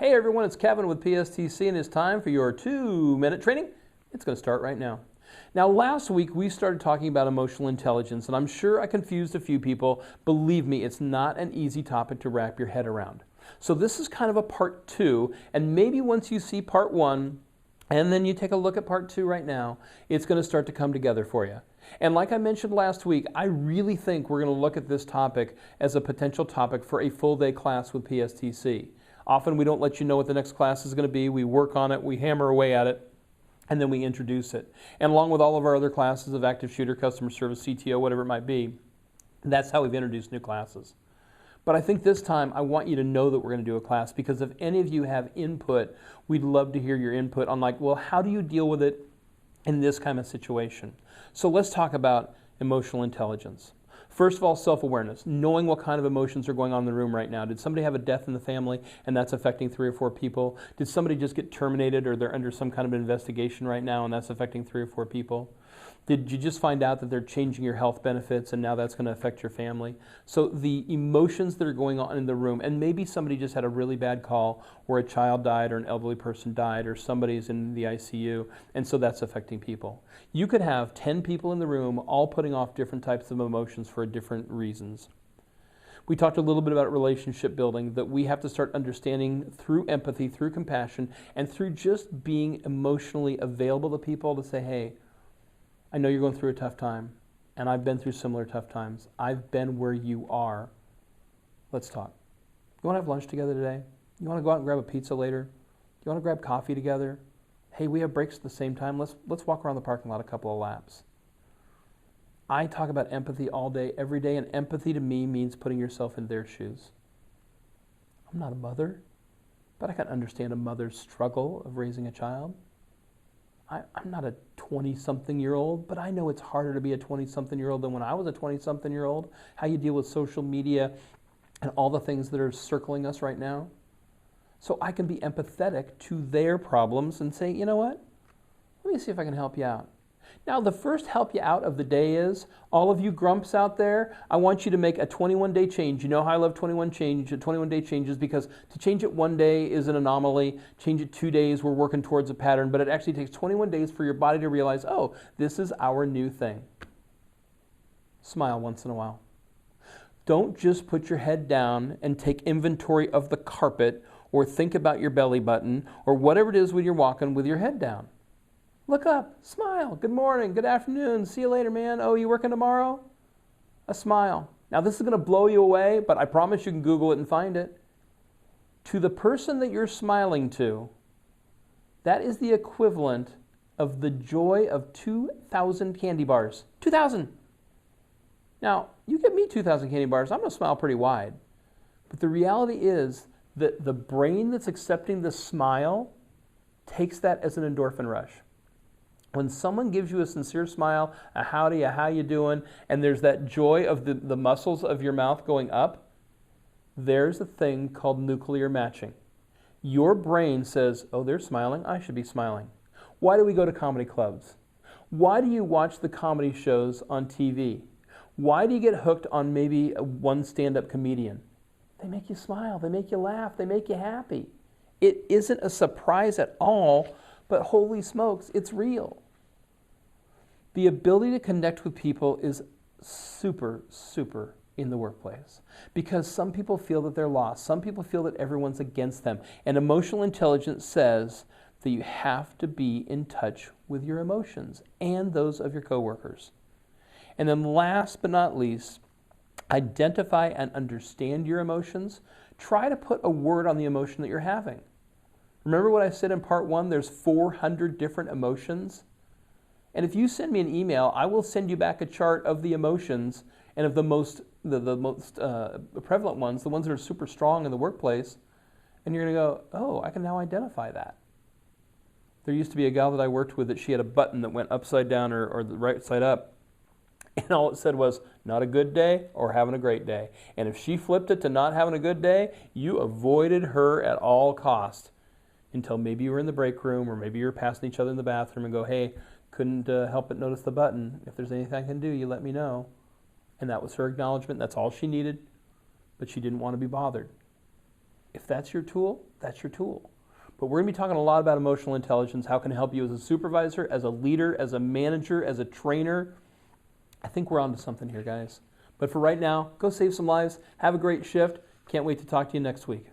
Hey everyone, it's Kevin with PSTC and it's time for your 2-minute training. It's going to start right now. Now last week we started talking about emotional intelligence and I'm sure I confused a few people. Believe me, it's not an easy topic to wrap your head around. So this is kind of a part 2, and maybe once you see part 1 and then you take a look at part 2 right now, it's going to start to come together for you. And like I mentioned last week, I really think we're going to look at this topic as a potential topic for a full day class with PSTC. Often we don't let you know what the next class is going to be. We work on it, we hammer away at it, and then we introduce it. And along with all of our other classes of active shooter, customer service, CTO, whatever it might be, that's how we've introduced new classes. But I think this time I want you to know that we're going to do a class, because if any of you have input, we'd love to hear your input on well, how do you deal with it in this kind of situation? So let's talk about emotional intelligence. First of all, self-awareness, knowing what kind of emotions are going on in the room right now. Did somebody have a death in the family and that's affecting 3 or 4 people? Did somebody just get terminated or they're under some kind of investigation right now and that's affecting 3 or 4 people? Did you just find out that they're changing your health benefits and now that's going to affect your family? So the emotions that are going on in the room, and maybe somebody just had a really bad call where a child died or an elderly person died or somebody's in the ICU, and so that's affecting people. You could have 10 people in the room all putting off different types of emotions for different reasons. We talked a little bit about relationship building, that we have to start understanding through empathy, through compassion, and through just being emotionally available to people to say, hey, I know you're going through a tough time, and I've been through similar tough times. I've been where you are. Let's talk. You want to have lunch together today? You want to go out and grab a pizza later? You want to grab coffee together? Hey, we have breaks at the same time. Let's walk around the parking lot a couple of laps. I talk about empathy all day, every day, and empathy to me means putting yourself in their shoes. I'm not a mother, but I can understand a mother's struggle of raising a child. I'm not a 20-something-year-old, but I know it's harder to be a 20-something-year-old than when I was a 20-something-year-old. How you deal with social media and all the things that are circling us right now. So I can be empathetic to their problems and say, you know what? Let me see if I can help you out. Now, the first help you out of the day is, all of you grumps out there, I want you to make a 21-day change. You know how I love 21-day changes, because to change it 1 day is an anomaly. Change it 2 days, we're working towards a pattern, but it actually takes 21 days for your body to realize, oh, this is our new thing. Smile once in a while. Don't just put your head down and take inventory of the carpet or think about your belly button or whatever it is when you're walking with your head down. Look up, smile, good morning, good afternoon, see you later, man. Oh, you working tomorrow? A smile. Now this is going to blow you away, but I promise you can Google it and find it. To the person that you're smiling to, that is the equivalent of the joy of 2,000 candy bars. 2,000! Now, you give me 2,000 candy bars, I'm going to smile pretty wide. But the reality is that the brain that's accepting the smile takes that as an endorphin rush. When someone gives you a sincere smile, a howdy, a how you doing, and there's that joy of the muscles of your mouth going up, there's a thing called nuclear matching. Your brain says, oh, they're smiling, I should be smiling. Why do we go to comedy clubs? Why do you watch the comedy shows on TV? Why do you get hooked on maybe one stand-up comedian? They make you smile, they make you laugh, they make you happy. It isn't a surprise at all, but holy smokes, it's real. The ability to connect with people is super, super in the workplace, because some people feel that they're lost. Some people feel that everyone's against them. And emotional intelligence says that you have to be in touch with your emotions and those of your coworkers. And then last but not least, identify and understand your emotions. Try to put a word on the emotion that you're having. Remember what I said in part 1, there's 400 different emotions? And if you send me an email, I will send you back a chart of the emotions and of the most prevalent ones, the ones that are super strong in the workplace, and you're going to go, oh, I can now identify that. There used to be a gal that I worked with that she had a button that went upside down or the right side up, and all it said was, not a good day or having a great day. And if she flipped it to not having a good day, you avoided her at all cost until maybe you were in the break room or maybe you were passing each other in the bathroom and go, hey, couldn't help but notice the button. If there's anything I can do, you let me know. And that was her acknowledgement. That's all she needed, but she didn't want to be bothered. If that's your tool, that's your tool. But we're going to be talking a lot about emotional intelligence, how it can help you as a supervisor, as a leader, as a manager, as a trainer. I think we're onto something here, guys. But for right now, go save some lives. Have a great shift. Can't wait to talk to you next week.